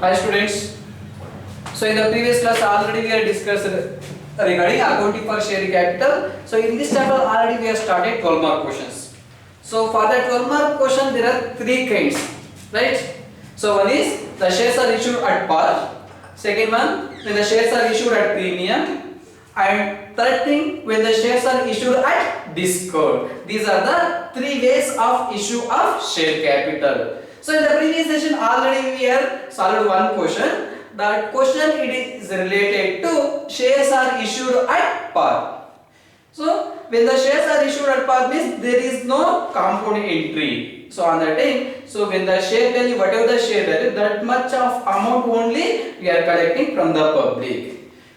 Hi students. So in the previous class already we have discussed regarding accounting for share capital. So in this chapter already we have started 12 mark questions. So for that 12 mark question there are three kinds, right? So one is the shares are issued at par. Second one, when the shares are issued at premium. And third thing, when the shares are issued at discount. These are the three ways of issue of share capital. So in the previous session already we have solved one question. That question it is related to shares are issued at par. So when the shares are issued at par means there is no compound entry. So on that time, so when the share value, whatever the share value, that much of amount only we are collecting from the public.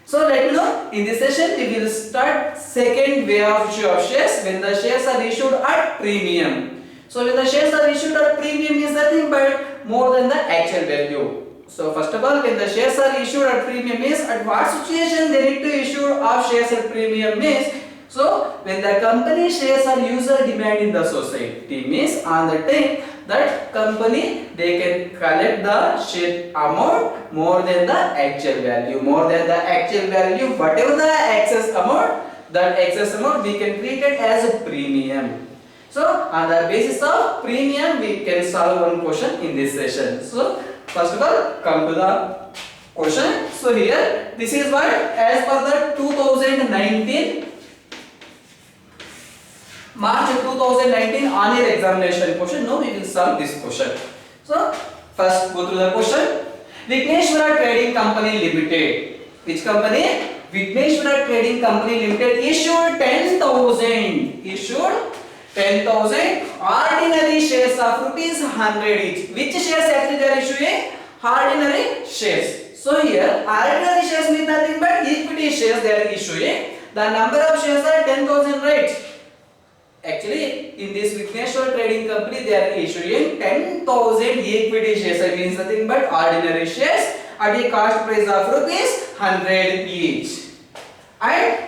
So let me know, in this session we will start second way of issue of shares when the shares are issued at premium. So when the shares are issued at premium is nothing but more than the actual value. So first of all, when the shares are issued at premium means at what situation they need to issue of shares at premium means, so when the company shares are user demand in the society means on the time that company they can collect the share amount more than the actual value, whatever the excess amount, that excess amount we can treat it as a premium. So on the basis of premium we can solve one question in this session. So first of all come to the question. So here this is what as per the 2019 March 2019 annual examination question. Now we will solve this question. So first go through the question. Vigneshwara Trading Company Limited. Which company? Vigneshwara Trading Company Limited issued 10,000 ordinary shares of rupees 100 each. Which shares actually they are issuing? Ordinary shares. So here ordinary shares means nothing but equity shares they are issuing. The number of shares are 10,000, right? Actually, in this Vigneshwara Trading Company, they are issuing 10,000 equity shares. It means nothing but ordinary shares at a cost price of rupees 100 each, and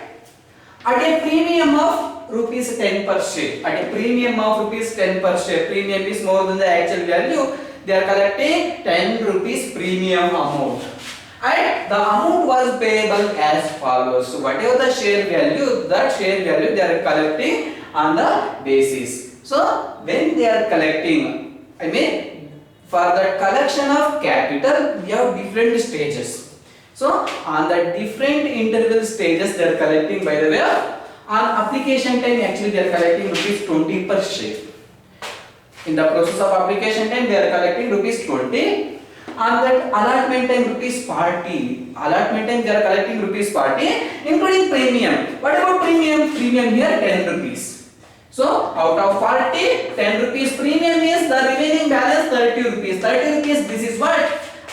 at a premium of rupees 10 per share. At a premium of rupees 10 per share. Premium is more than the actual value. They are collecting 10 rupees premium amount. And the amount was payable as follows. So whatever the share value, that share value they are collecting on the basis. So when they are collecting, for the collection of capital we have different stages. So on the different interval stages they are collecting, by the way, on application time actually they are collecting rupees 20 per share. In the process of application time they are collecting rupees 20. On that allotment time rupees 40. Allotment time they are collecting rupees 40 including premium. What about premium? Premium here 10 rupees. So out of 40, 10 rupees premium is the remaining balance 30 rupees. 30 rupees, this is what?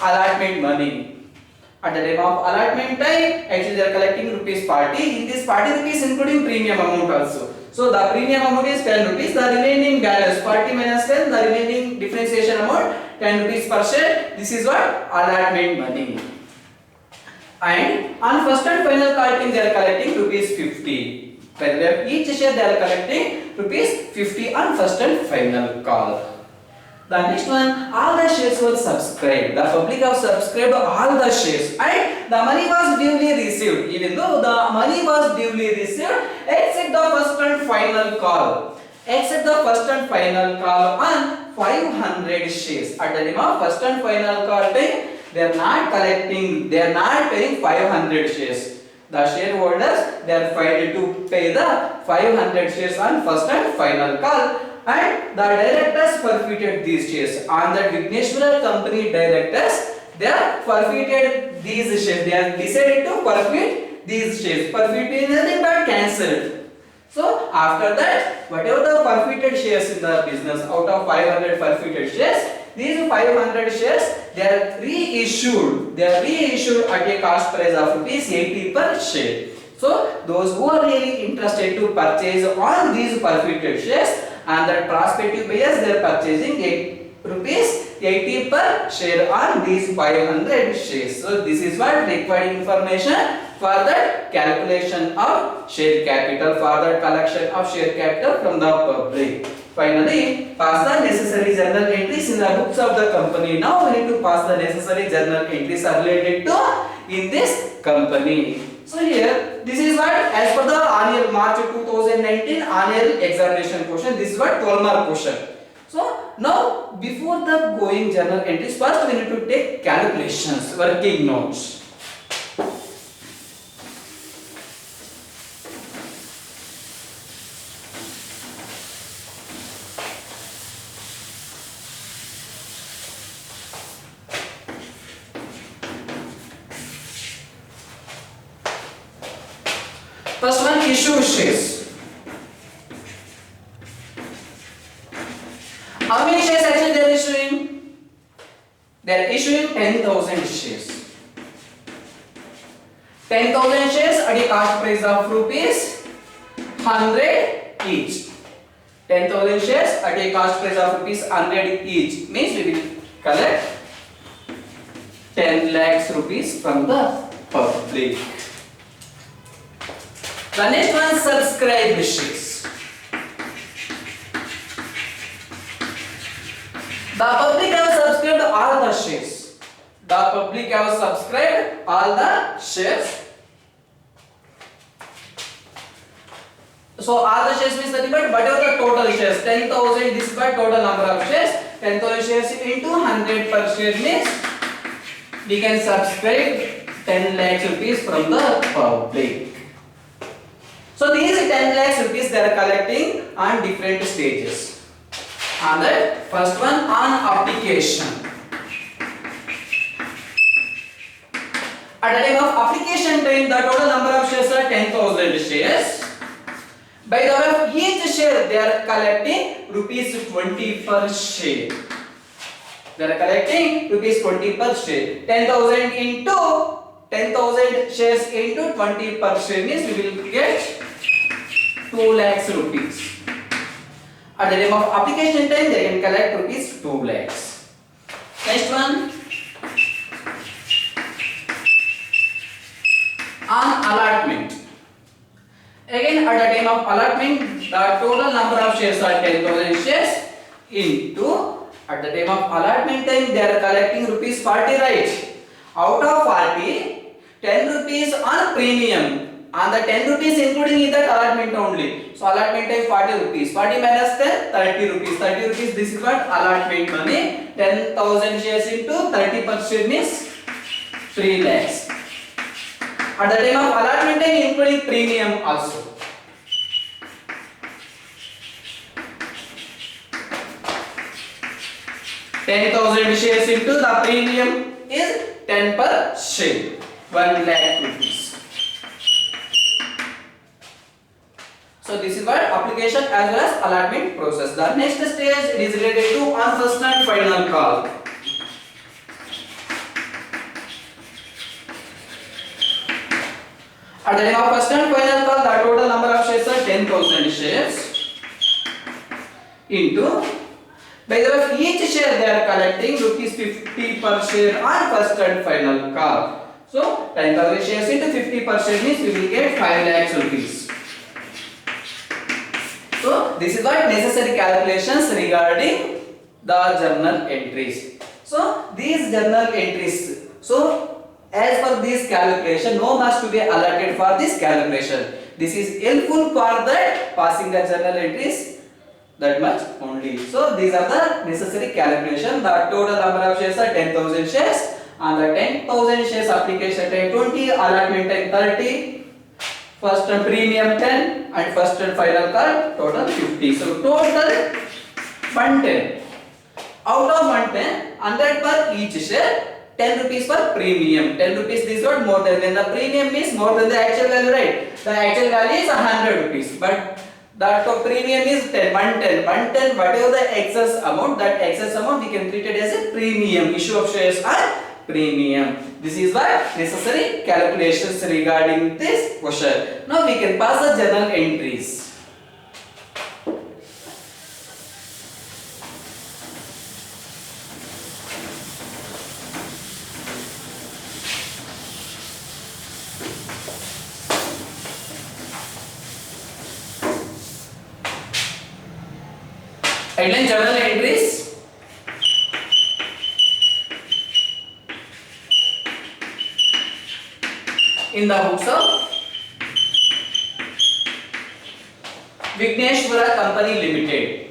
Allotment money. At the time of allotment time, actually they are collecting rupees 40. In this 40 rupees including premium amount also. So the premium amount is 10 rupees. The remaining balance 40 minus 10, the remaining differentiation amount 10 rupees per share. This is what? Allotment money. And on first and final call they are collecting rupees 50. By the way, each share they are collecting rupees 50 on first and final call. The next one, all the shares were subscribed. The public have subscribed all the shares and the money was duly received. Even though the money was duly received, except the first and final call. Except the first and final call on 500 shares. At the time of first and final call time, they are not collecting, they are not paying 500 shares. The shareholders they are filed to pay the 500 shares on first and final call, and the directors forfeited these shares. On the Vigneshwara company directors they are forfeited these shares. They are decided to forfeit these shares. Forfeit is nothing but cancelled. So after that, whatever the forfeited shares in the business, out of 500 forfeited shares, these 500 shares they are reissued. They are reissued at a cost price of rupees 80 per share. So those who are really interested to purchase all these forfeited shares and the prospective buyers they are purchasing rupees 80 per share on these 500 shares. So this is what required information for the calculation of share capital, for the collection of share capital from the public. finally pass the necessary journal entries in the books of the company. Now we need to pass the necessary journal entries are related to in this company. So here this is what as per the annual March 2019 annual examination question. This is what 12 mark question. So now before the going journal entries, first we need to take calculations, working notes. First one, issue shares. How many shares actually they are issuing? They are issuing 10,000 shares. 10,000 shares at a cost price of rupees 100 each. 10,000 shares at a cost price of rupees 100 each means we will collect 10 lakhs rupees from the public. The next one, subscribed shares. The public have subscribed all the shares. The public have subscribed all the shares. So all the shares means nothing but whatever the total shares, 10,000. This is the total number of shares. 10,000 shares into 100 per share means we can subscribe 10 lakhs rupees from the public. So these 10 lakhs rupees they are collecting on different stages. And the first one, on application. At the time of application time, the total number of shares are 10,000 shares. By the way of each share, they are collecting rupees 20 per share. They are collecting rupees 20 per share. 10,000 into 10,000 shares into 20 per share means we will get 2 lakhs rupees. At the time of application time, they can collect rupees 2 lakhs. Next one, on allotment. Again, at the time of allotment, the total number of shares are 10,000 shares into, at the time of allotment time, they are collecting rupees 40, right? Out of 40, 10 rupees on premium. And the 10 rupees including in that allotment only. So allotment time 40 rupees. 40 minus 10, 30 rupees. 30 rupees, this is what allotment money. 10,000 shares into 30 per share means 3 lakhs. At the time of allotment time including premium also. $10,000 shares into the premium is 10 per share. 1 lakh rupees. So this is what application as well as allotment process. The next stage is related to on first and final call. At the time of first and final call, the total number of shares are 10,000 shares into, by the way, each share they are collecting rupees 50 per share on first and final call. So 10,000 shares into 50 per share means we will get 5 lakhs rupees. So this is what necessary calculations regarding the journal entries. So these journal entries, so as per this calculation, no must to be allotted for this calculation. This is helpful for that passing the journal entries, that much only. So these are the necessary calculation. The total number of shares are 10,000 shares and the 10,000 shares application time 20, allotment time 30. First and premium 10 and first and final call total 50. So total 110. Out of 110, 100 per each share, 10 rupees per premium. 10 rupees this one more than the premium is more than the actual value, right? The actual value is 100 rupees, but the premium is 10, 110. 110, whatever the excess amount, that excess amount we can treat it as a premium. Issue of shares are premium. This is why necessary calculations regarding this question. Now we can pass the journal entries. Headline journal entries. In the books of Vigneshwara Company Limited.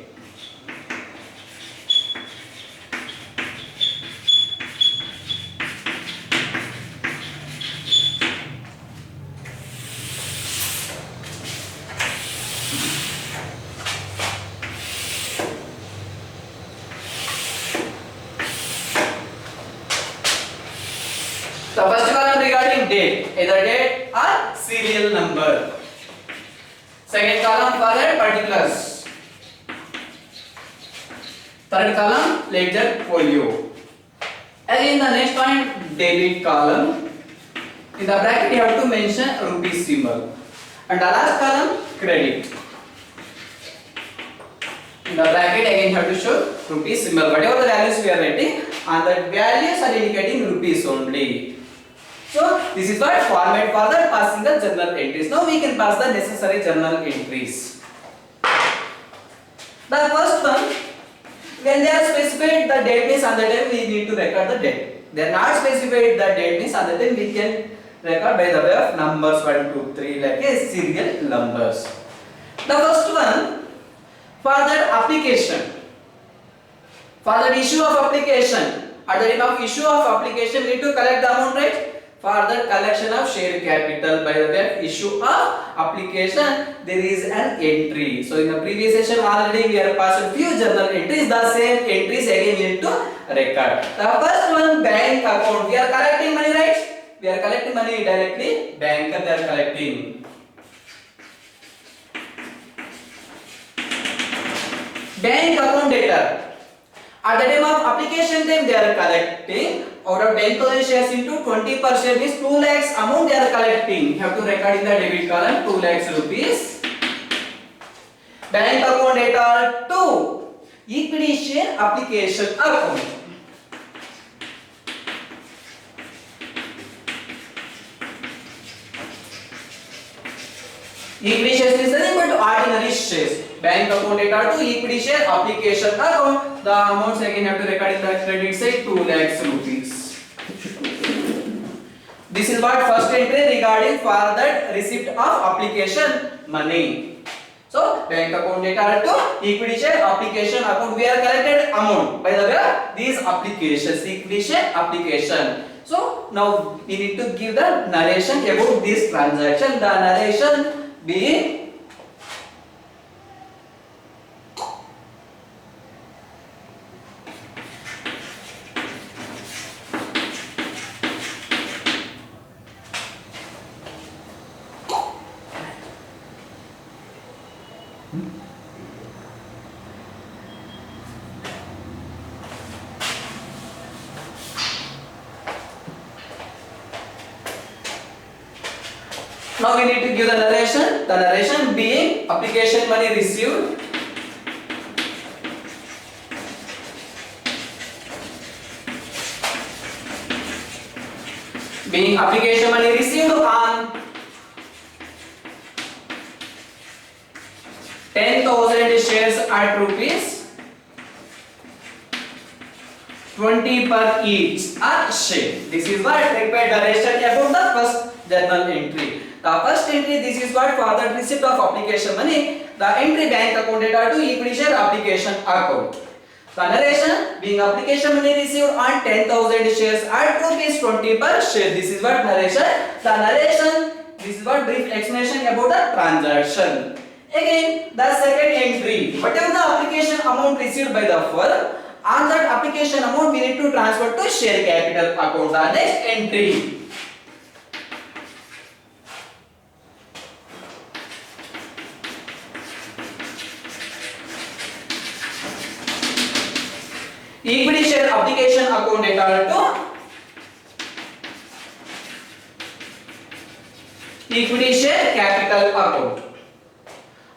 The first column regarding date, either date or serial number. Second column for particulars. Third column ledger folio. Again the next point debit column. In the bracket you have to mention rupee symbol. And the last column credit. In the bracket again you have to show rupee symbol. Whatever the values we are writing, and the values are indicating rupees only. So this is what format for the passing the journal entries. Now we can pass the necessary journal entries. The first one, when they are specified the date means on the time we need to record the date. They are not specified the date means on the time we can record by the way of numbers 1, 2, 3 like a serial numbers. The first one, for that application, for the issue of application, at the time of issue of application we need to collect the amount, right? For the collection of share capital by the way of issue of application, there is an entry. So in the previous session already we have passed few journal entries. The same entries again need to record. The first one, bank account. We are collecting money, right? We are collecting money directly. Banker they are collecting. Bank account data. At the time of application time they are collecting. Out of 10,000 shares into 20% is 2 lakhs amount they are collecting. You have to record in the debit column 2 lakhs rupees. Bank account data 2. Equity share application account. Equity shares is nothing but ordinary shares. Bank account data 2. Equity share application account. The amounts again have to record in the credit side 2 lakhs rupees. This is what first entry regarding for that receipt of application money. So bank account data to equity share application account. We are collected amount by the way these applications, equity share application. So now we need to give the narration about this transaction. The narration being now we need to give the narration. The narration being application money received, being application money received on 10,000 shares at rupees 20 per each a share. This is what required narration about the first journal entry. The first entry, this is what for the receipt of application money. The entry bank account data to equity share application account. The narration being application money received on 10,000 shares at rupees 20 per share. This is what narration. The narration, this is what brief explanation about the transaction. Again, the second entry, whatever the application amount received by the firm, on that application amount we need to transfer to share capital account. The next entry. Equity share application account data to equity share capital account.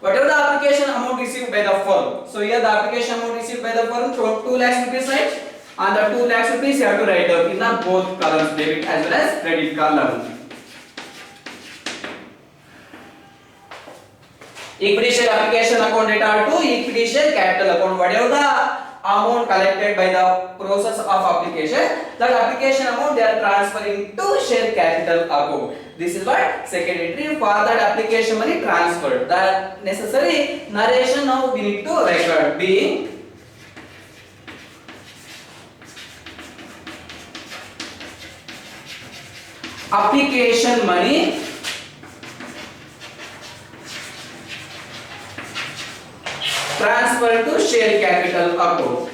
Whatever the application amount received by the firm. So here the application amount received by the firm 2 lakhs rupees, right? And the 2 lakhs rupees you have to write out in the both columns, debit as well as credit column. equity share application account data to equity share capital account. Whatever the amount collected by the process of application, that application amount they are transferring to share capital account. This is what second entry for that application money transferred. The necessary narration now we need to record being application money transfer to share capital account.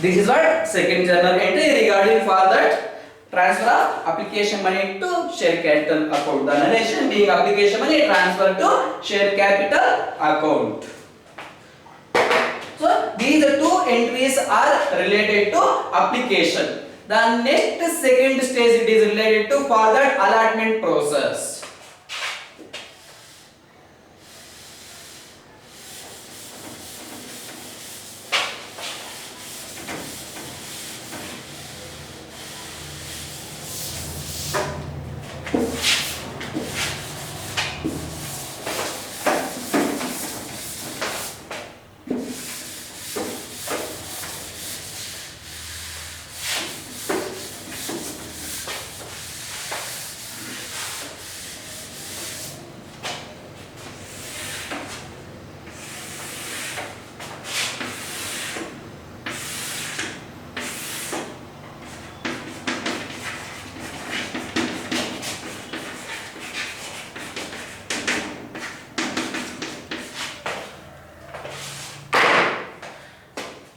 This is what second journal entry regarding for that transfer of application money to share capital account. The narration being application money transfer to share capital account. So these two entries are related to application. The next second stage it is related to for that allotment process.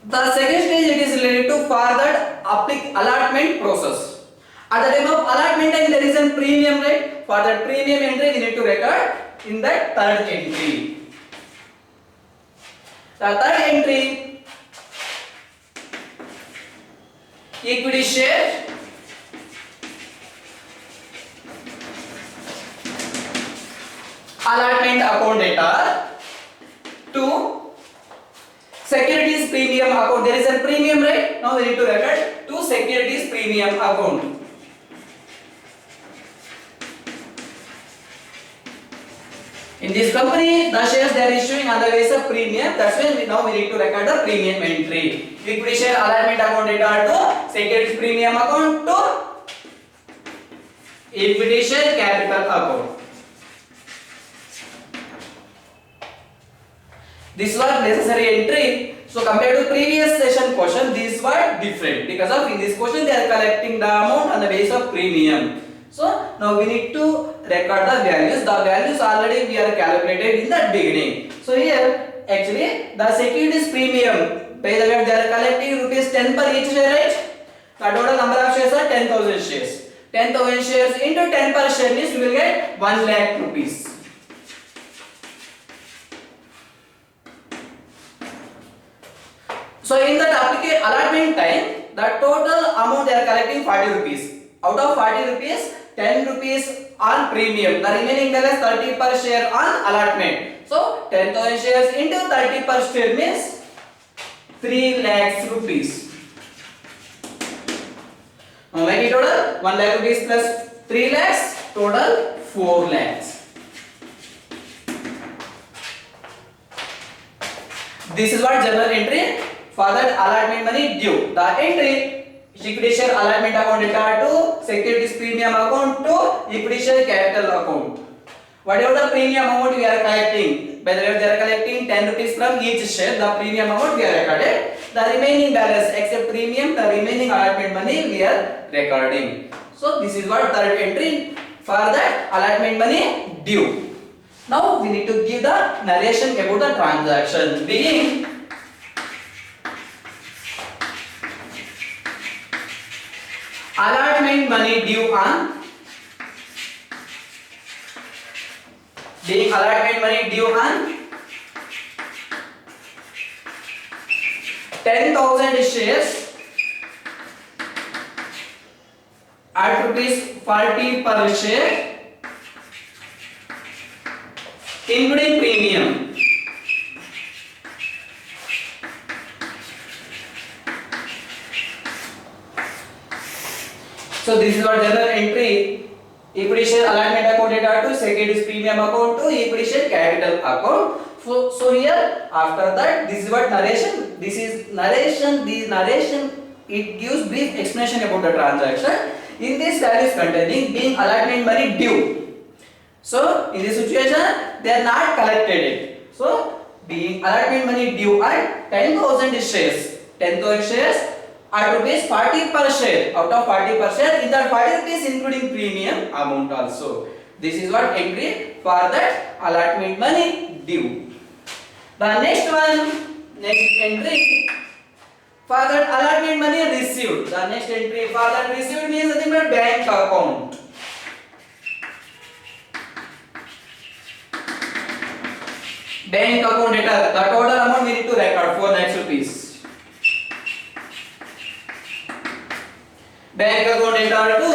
The second stage it is related to further allotment process. At the time of allotment time there is a premium rate. For that premium entry we need to record in that third entry. The third entry, equity share allotment account data to securities premium account. There is a premium rate. Now we need to record to securities premium account. In this company, the shares they are issuing on the basis of premium. That's when now we need to record the premium entry. Equity share allotment account data to securities premium account to equity share capital account. This was necessary entry. So compared to previous session question, these were different because of in this question they are collecting the amount on the basis of premium. So now we need to record the values. The values already we are calculated in the beginning. So here actually the securities premium by the way they are collecting rupees 10 per each share, right? The total number of shares are 10,000 shares. 10,000 shares into 10 per share means we will get 1 lakh rupees. So in that allotment time, the total amount they are collecting 40 rupees. Out of 40 rupees, 10 rupees on premium. The remaining balance 30 per share on allotment. So 10,000 shares into 30 per share means 3 lakhs rupees. Now make it total 1 lakh rupees plus 3 lakhs, total 4 lakhs. This is what journal entry for that allotment money due. The entry equity share allotment account data to securities premium account to equity share capital account. Whatever the premium amount we are collecting, by the way they are collecting 10 rupees from each share, the premium amount we are recorded. The remaining balance except premium, the remaining allotment money we are recording. So this is what third entry for that allotment money due. Now we need to give the narration about the transaction being allotment money due on 10,000 shares at rupees 40 per share including premium. So this is what journal entry. Equity share allotment account data to second is premium account to equity share capital account. So here after that this is what narration. This is narration. The narration it gives brief explanation about the transaction. In this values containing being allotment money due. So in this situation they are not collected yet. So being allotment money due at 10,000 shares. 10,000 shares at rupees 40 per share. Out of 40 per share, in that 40 rupees including premium amount also. This is what entry for that allotment money due. The next one, next entry for that allotment money received. The next entry for that received means nothing but bank account. Bank account data. The total amount we need to record 4 lakhs rupees. Bank account data to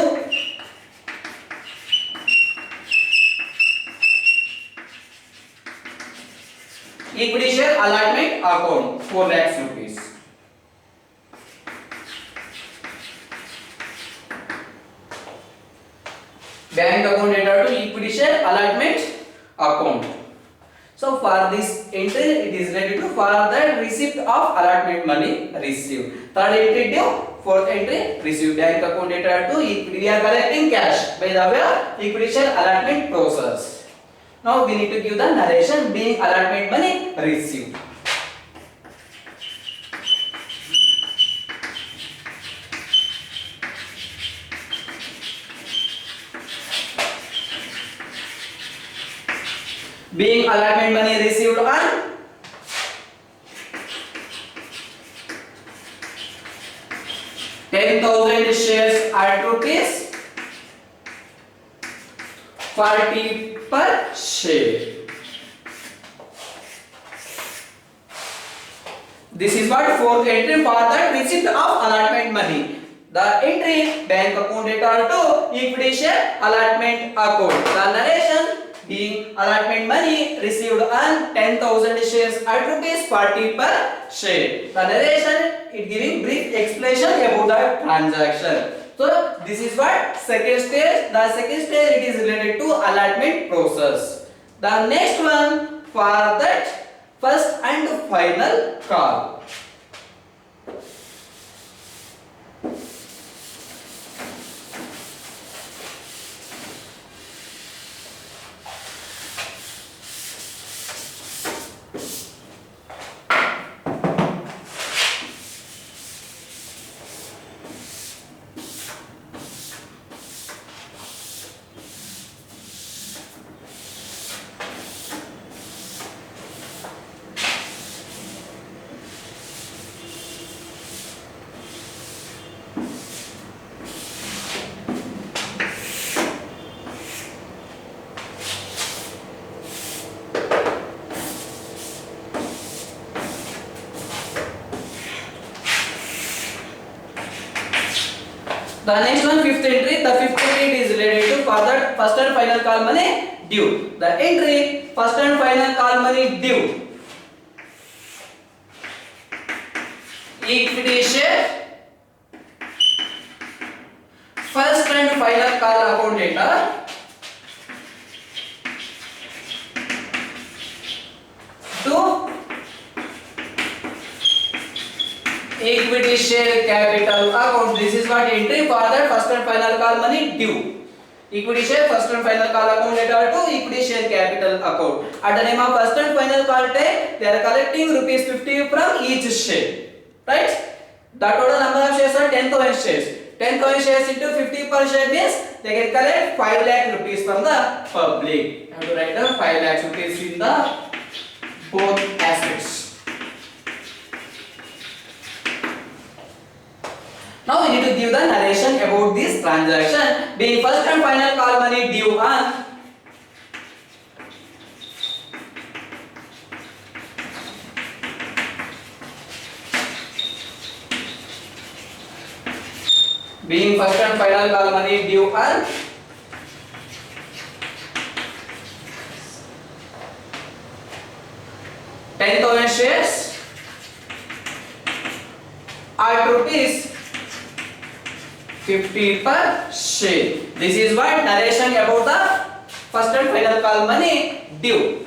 equity share allotment account 4 lakhs rupees. Bank account data to equity share allotment account. So for this entry it is related to for the receipt of allotment money received. Third entry due. Fourth entry received bank account data to equity. We are collecting cash by the way of equity share allotment process. Now we need to give the narration being allotment money received. Being allotment money received on 10,000 shares at rupees 40 per share. This is what fourth entry for the receipt of allotment money. The entry bank account data to equity share allotment account. The narration being allotment money received on 10,000 shares at rupees 40 per share. The narration it giving brief explanation about the transaction. So this is what second stage. The second stage it is related to allotment process. The next one for that first and final call. The next one, fifth entry. The fifth entry is related to further first and final call money due. The entry first and final call money due. Equity share first and final call account data to equity share capital account. This is what entry for that first and final call money due. Equity share first and final call account data to equity share capital account. At the name of first and final call time, they are collecting rupees 50 from each share. Right? The total number of shares are 10,000 shares. 10,000 shares into 50 per share means they can collect 5 lakh rupees from the public. I have to write down 5 lakh rupees in the both assets. Now we need to give the narration about this transaction being first and final call money due on being first and final call money due on $10,000 shares at rupees 50 per share. This is what narration about the first and final call money due.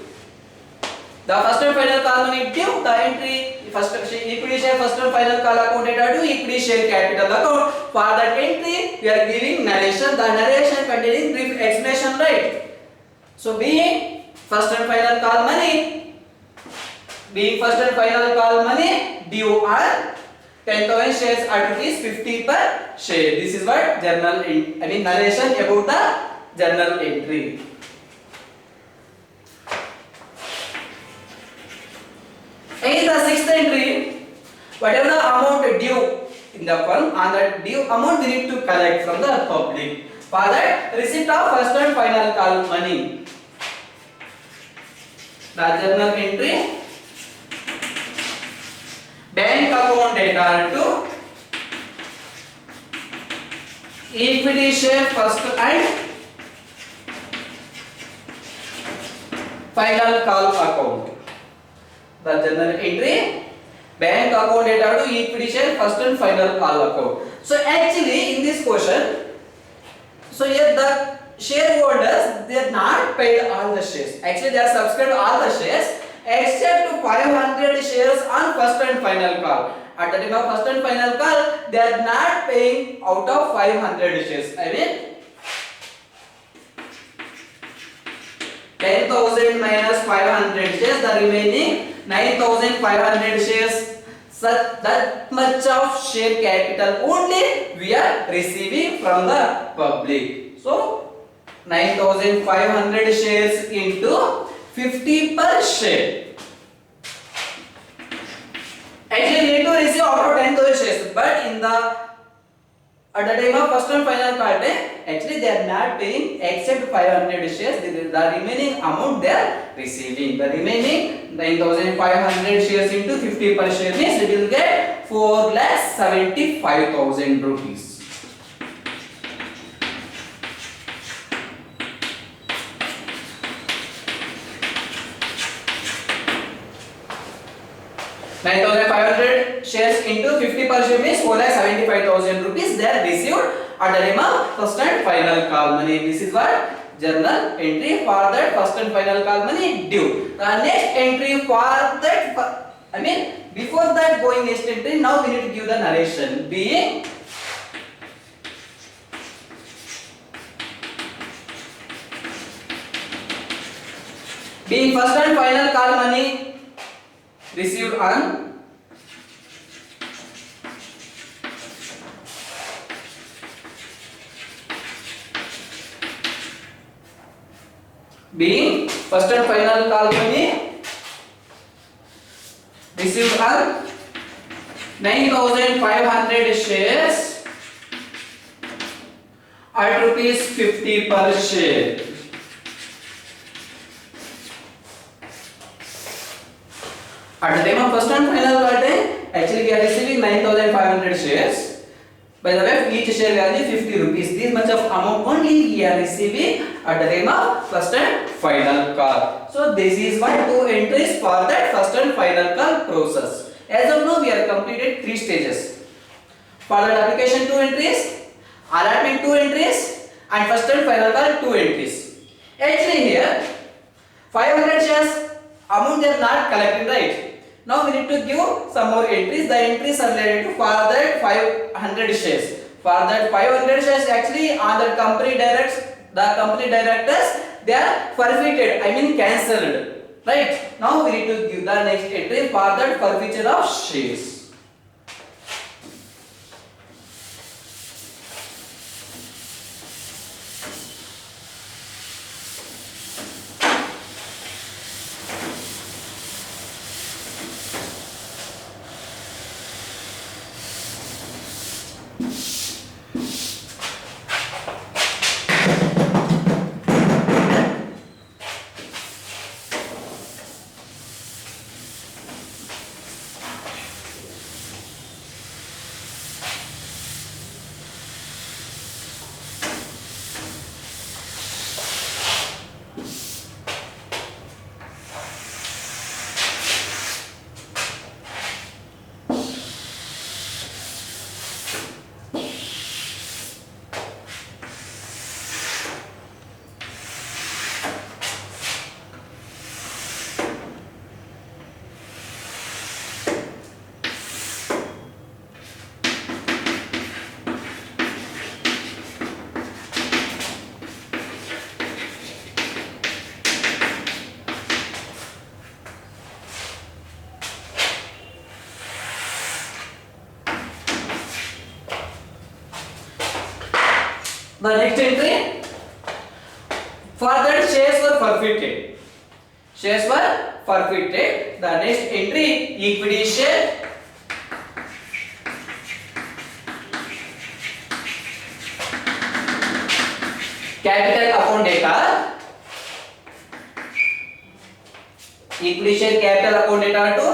The first and final call money due, the entry first equity share first and final call account data to equity share capital account. For that entry, we are giving narration. The narration containing brief explanation, right? So being first and final call money due are 10,000 shares at rupees 50 per share. This is what narration about the journal entry. In the sixth entry, whatever the amount due in the firm, on that due amount we need to collect from the public. For that, receipt of first and final call money. The journal entry, bank account data to equity share first and final call account. The journal entry, bank account data to equity share first and final call account. So actually in this question, so here the shareholders, they are not paid all the shares. Actually they are subscribed all the shares except to 500 shares on first and final call. At the time of first and final call, they are not paying out of 500 shares. I mean 10,000 minus 500 shares, the remaining 9,500 shares. Such that much of share capital only we are receiving from the public. So 9,500 shares into 50 per share. Actually, we need to receive out of 10,000 shares, but in the at the time of first and final call day, actually they are not paying except 500 shares. The remaining amount they are receiving. The remaining 9,500 shares into 50 per share means we will get 4,75,000 rupees. Shares into 50 per share means 4,75,000 rupees they are received at the time of first and final call money. This is what journal entry for that first and final call money due. The next entry for that, before that going next entry, now we need to give the narration being first and final call money received on being first and final call money received on 9,500 shares at rupees 50 per share. At the time of first and final call day, actually we are receiving 9,500 shares. By the way, each share value 50 rupees. This much of amount only we are receiving at the time of first and final call. So this is what two entries for that first and final call process. As of now, we have completed 3 stages. For that application 2 entries, allotment 2 entries, and first and final call 2 entries. Actually here, 500 shares amount they are not collecting, right? Now we need to give some more entries. The entries are related to for that 500 shares. For that 500 shares, actually on the company directors, they are forfeited, cancelled. Right? Now we need to give the next entry for that forfeiture of shares. The next entry, for that shares were forfeited. Shares were forfeited. The next entry, equity share. Capital account data. Equity share capital account data to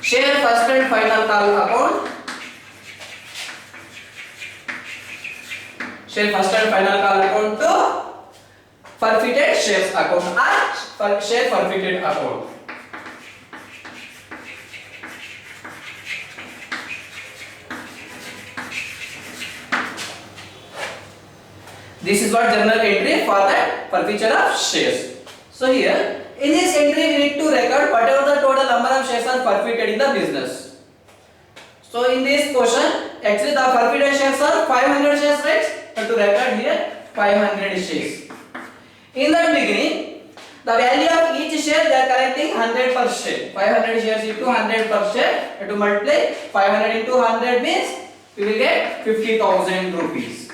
share first and final call account. Share first and final call account to forfeited shares account or share forfeited account. This is what journal entry for the forfeiture of shares. So here in this entry we need to record whatever the total number of shares are forfeited in the business. So in this portion, actually the forfeited shares are 500 shares, right? But to record here 500 shares. In the beginning, the value of each share they are collecting 100 per share. 500 shares into 100 per share. To multiply 500 into 100 means we will get 50,000 rupees.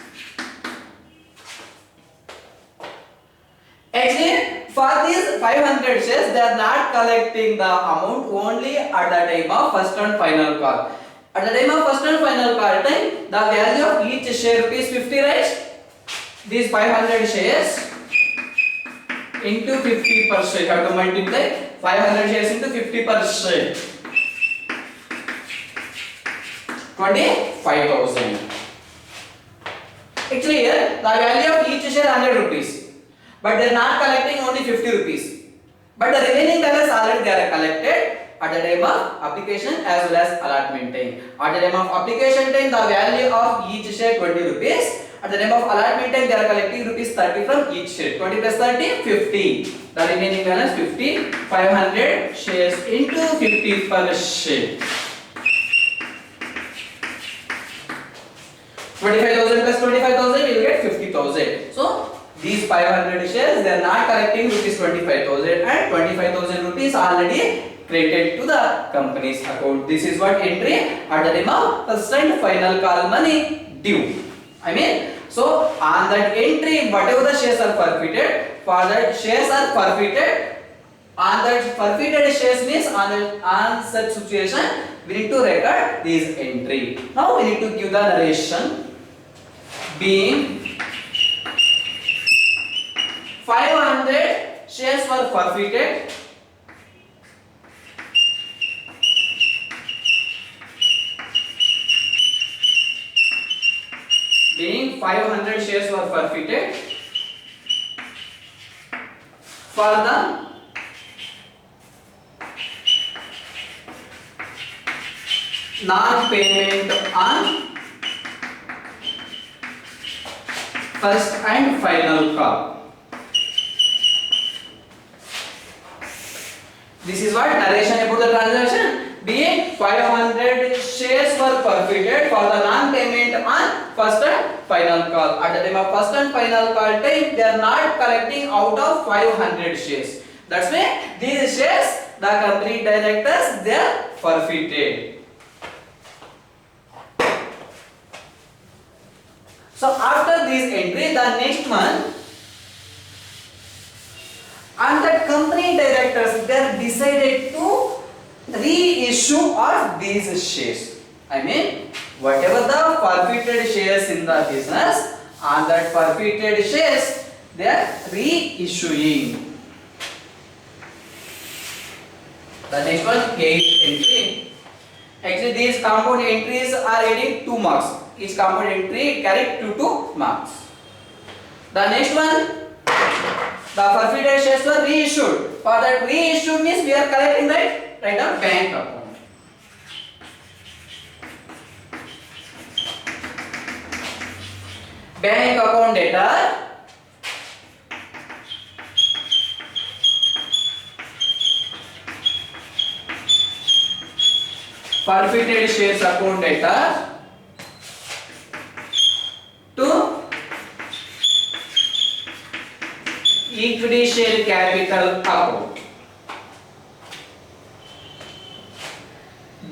Actually, for these 500 shares, they are not collecting the amount only at the time of first and final call. At the time of first and final call time, the value of each share is 50, right? These 500 shares into 50 per share. Have to multiply 500 shares into 50 per share. 25,000. Actually, here the value of each share 100 rupees. But they are not collecting only 50 rupees. But the remaining balance already they are collected at the time of application as well as allotment time. At the time of application time, the value of each share 20 rupees. At the time of allotment time, they are collecting rupees 30 from each share. 20 plus 30, 50. The remaining balance 50. 500 shares into 50 per share. 25,000 plus 25,000, you will get 50,000. So these 500 shares, they are not collecting rupees 25,000 and 25,000 rupees already credited to the company's account. This is what entry at the time of first and final call money due. So on that entry, whatever the shares are forfeited, for that shares are forfeited. On that forfeited shares means on such situation, we need to record this entry. Now we need to give the narration. Being 500 shares were forfeited. Being 500 shares were forfeited for the non-payment on first and final call. This is what narration about the transaction. Being 500 shares were forfeited for the non-payment on first and final call. At the time of first and final call time, they are not collecting out of 500 shares. That's why these shares, the company directors, they are forfeited. So after this entry, the next one, and the company directors, they are decided to reissue of these shares. Whatever the forfeited shares in the business, on that forfeited shares, they are reissuing. The next one, 8th entry. Actually, these compound entries are adding 2 marks. Each compound entry carried 2 marks. The next one, the forfeited shares were reissued. For that reissue means we are collecting that right on bank account. Bank account data. Forfeited shares account data to equity share capital account.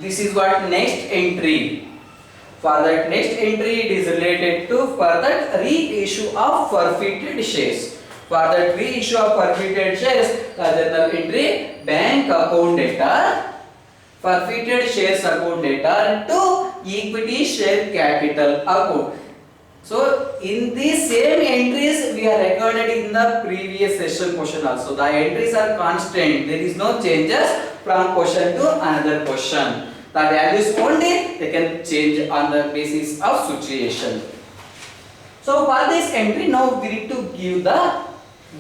This is what next entry. For that next entry, it is related to for that reissue of forfeited shares. For that reissue of forfeited shares, the journal entry bank account data, forfeited shares account data to equity share capital account. So in these same entries we are recorded in the previous session question also. The entries are constant. There is no changes from question to another question. The values only they can change on the basis of situation. So for this entry now we need to give the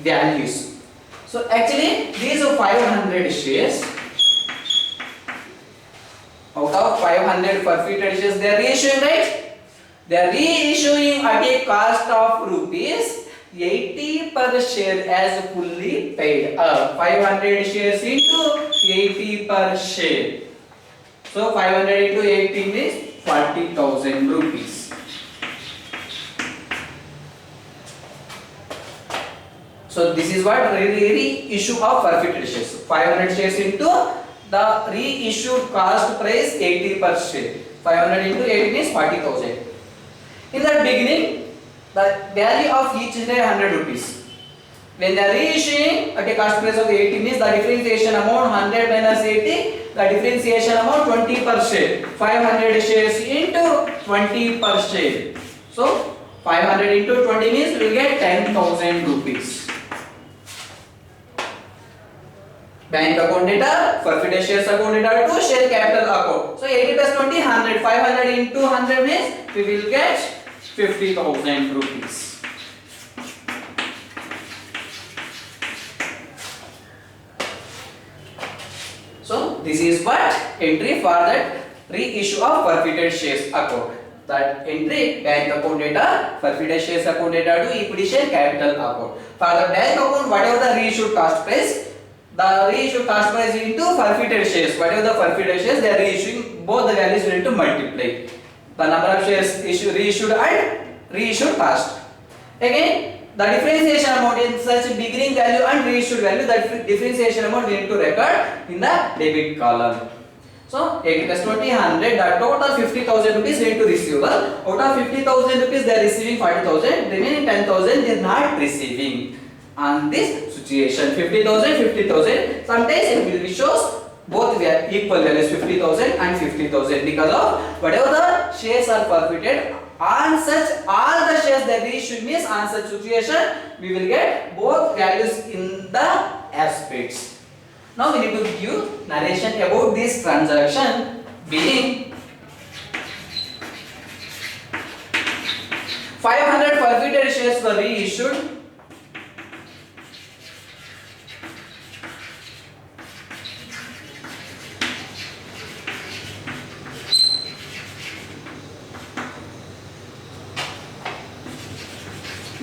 values. So actually these are 500 shares. Out of 500 forfeited shares they are reissuing, right? They are reissuing at a cost of rupees 80 per share as fully paid up. 500 shares into 80 per share. So 500 into 80 means 40,000 rupees. So this is what reissue of forfeited shares. 500 shares into the reissued cost price 80 per share. 500 into 80 means 40,000. In the beginning, the value of each is 100 rupees. When they are reissuing at a cost price of 80 means the differentiation amount 100 minus 80, the differentiation amount 20 per share. 500 shares into 20 per share. So 500 into 20 means we will get 10,000 rupees. Bank account data, forfeited shares account data to share capital account. So 80 plus 20, 100. 500 into 100 means we will get 50,000 rupees. So this is what entry for that reissue of forfeited shares account. That entry bank account data, forfeited shares account data to equity share capital account. For the bank account, whatever the reissued cost price, the reissued cost price into forfeited shares, whatever the forfeited shares, they are reissuing, both the values will need to multiply. The number of shares reissued and reissued cost. Again, the differentiation amount in such beginning value and reissued value, that differentiation amount we need to record in the debit column. So 80 plus 20, 100, the total 50,000 rupees we need to receive. Out of 50,000 rupees they are receiving 40,000, remaining 10,000 they are not receiving. On this situation, 50,000, 50,000, sometimes it will be shows both equal values 50,000 and 50,000 because of whatever the shares are forfeited. On such all the shares that we should miss on such situation, we will get both values in the aspects. Now we need to give narration about this transaction being 500 forfeited shares were reissued.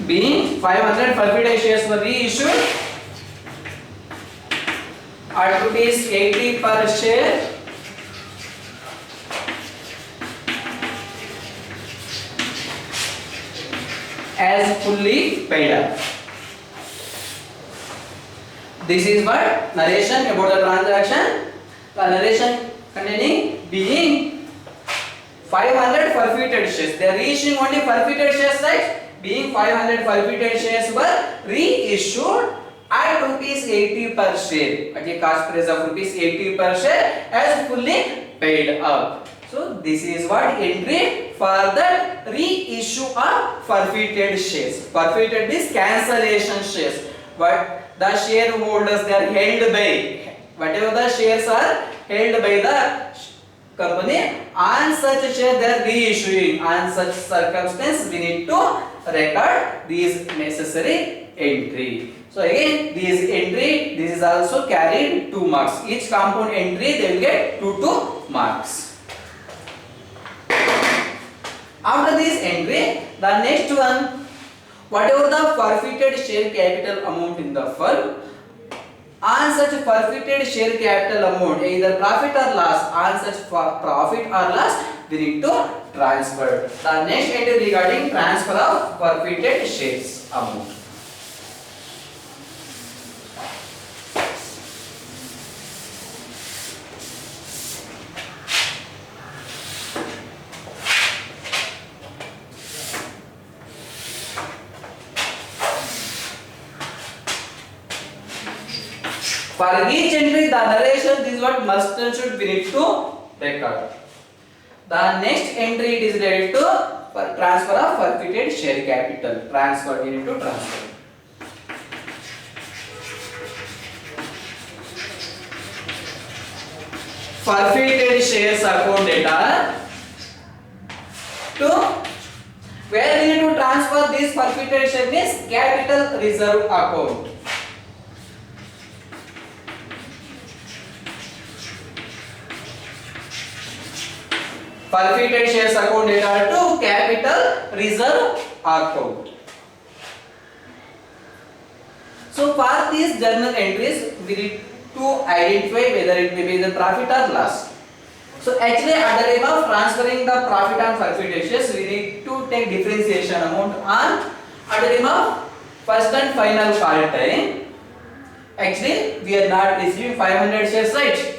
Being 500 forfeited shares were reissued at rupees 80 per share as fully paid up. This is what narration about the transaction. The narration containing being 500 forfeited shares. They are reissuing only forfeited shares, right? Being 500 forfeited shares were reissued at rupees 80 per share, at a cost price of rupees 80 per share as fully paid up. So this is what entry for the reissue of forfeited shares. Forfeited means cancellation shares. But the shareholders, they are held by, whatever the shares are held by the company, on such share they are reissuing. On such circumstance we need to record these necessary entry. So again this entry, this is also carried 2 marks. Each compound entry they will get 2 marks. After this entry, the next one, whatever the forfeited share capital amount in the firm, on such forfeited share capital amount, either profit or loss, on such profit or loss, we need to transfer. The next entry regarding transfer of forfeited shares amount. For each entry, the narration, this is what must and should we need to record. The next entry it is related to transfer of forfeited share capital. Transfer, we need to transfer. Forfeited shares account data to where we need to transfer this forfeited share means capital reserve account. Forfeited shares account data to capital reserve account. So for these journal entries, we need to identify whether it may be the profit or loss. So actually at the time of transferring the profit on forfeited shares, we need to take differentiation amount on at the time of first and final call time. Actually we are not receiving 500 shares, right?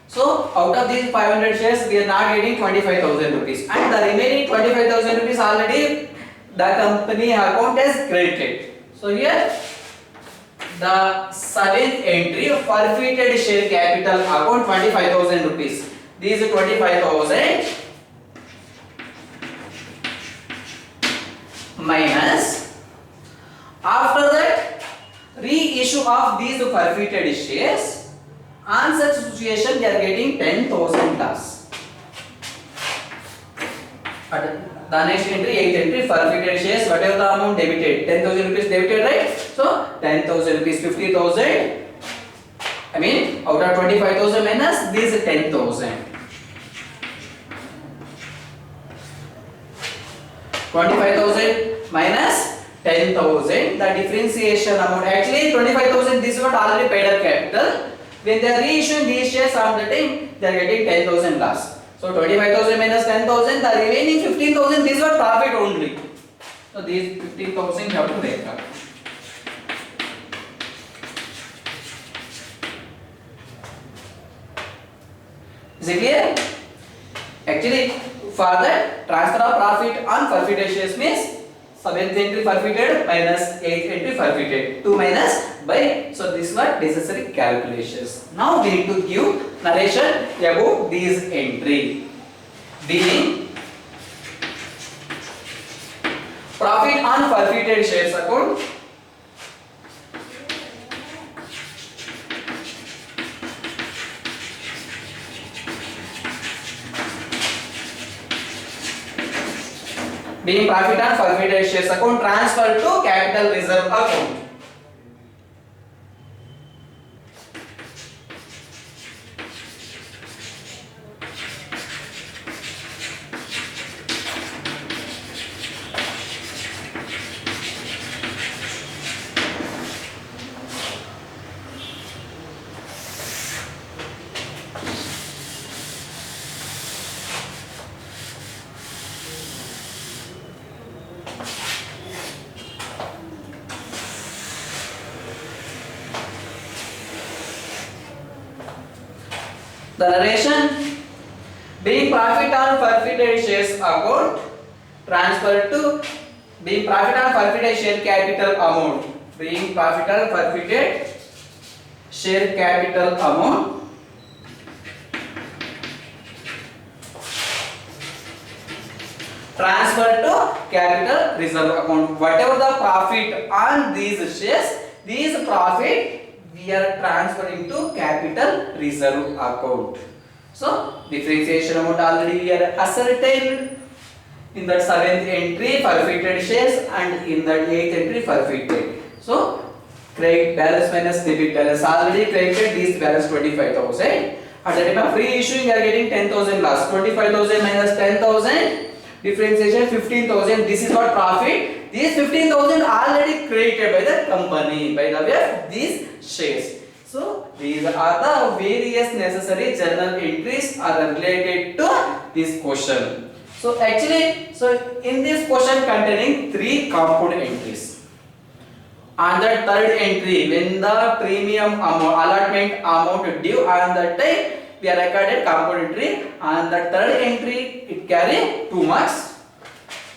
So out of these 500 shares, we are not getting 25,000 rupees, and the remaining 25,000 rupees already the company account has credited. So here the seventh entry, forfeited share capital account 25,000 rupees. These 25,000 minus after that reissue of these forfeited shares. On such situation, they are getting 10,000 loss. The next entry, 8th entry, forfeited shares, whatever the amount debited, 10,000 rupees debited, right? So 10,000 rupees, 50,000. I mean, out of 25,000 minus these 10,000. 25,000 minus 10,000. The differentiation amount, actually 25,000. This is what already paid up capital. When they are reissuing these shares on the time, they are getting 10,000 loss. So 25,000 minus 10,000, the remaining 15,000, these were profit only. So these 15,000 you have to make up. Is it clear? Actually, for that transfer of profit on forfeited shares means 7th entry forfeited minus 8th entry forfeited. 2 minus by, so this was necessary calculations. Now we need to give narration about these entry. Being profit on forfeited shares account, being profit on forfeited shares account transferred to capital reserve account. The narration, being profit on forfeited shares account transferred to being profit on forfeited share capital amount, being profit on forfeited share capital amount transferred to capital reserve account. Whatever the profit on these shares, these profit we are transferring to capital reserve account. So differentiation amount already we are ascertained in that 7th entry forfeited shares and in that 8th entry forfeited. So credit balance minus debit balance, already credited this balance 25,000. At the time of reissuing you are getting 10,000 loss. 25,000 minus 10,000, differentiation 15,000. This is what profit. These 15,000 already created by the company by the way of these shares. So these are the various necessary journal entries are related to this question. So actually, so in this question containing 3 compound entries. On the 3rd entry, when the premium amount, allotment amount due on the time, we are recorded compound entry. On the 3rd entry, it carry 2 marks,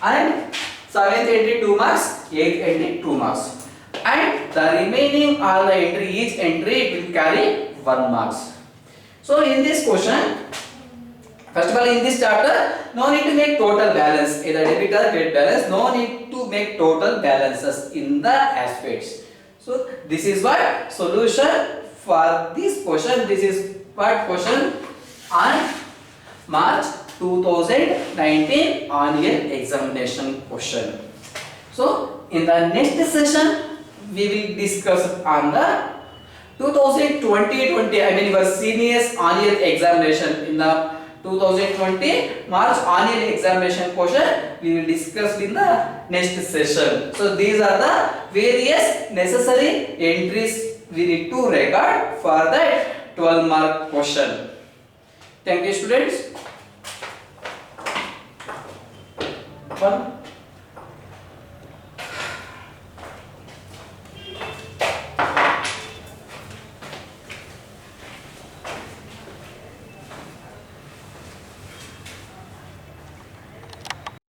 and 7th entry 2 marks, 8th entry 2 marks, and the remaining all the entry, each entry will carry 1 marks. So in this question, first of all, in this chapter, no need to make total balance, either debit or credit balance. No need to make total balances in the aspects. So this is what solution for this question. This is what question on March 2019 annual examination question. So in the next session, we will discuss on the 2020, I mean your seniors annual examination. In the 2020 March annual examination question, we will discuss in the next session. So these are the various necessary entries we need to record for that 12 mark question. Thank you, students.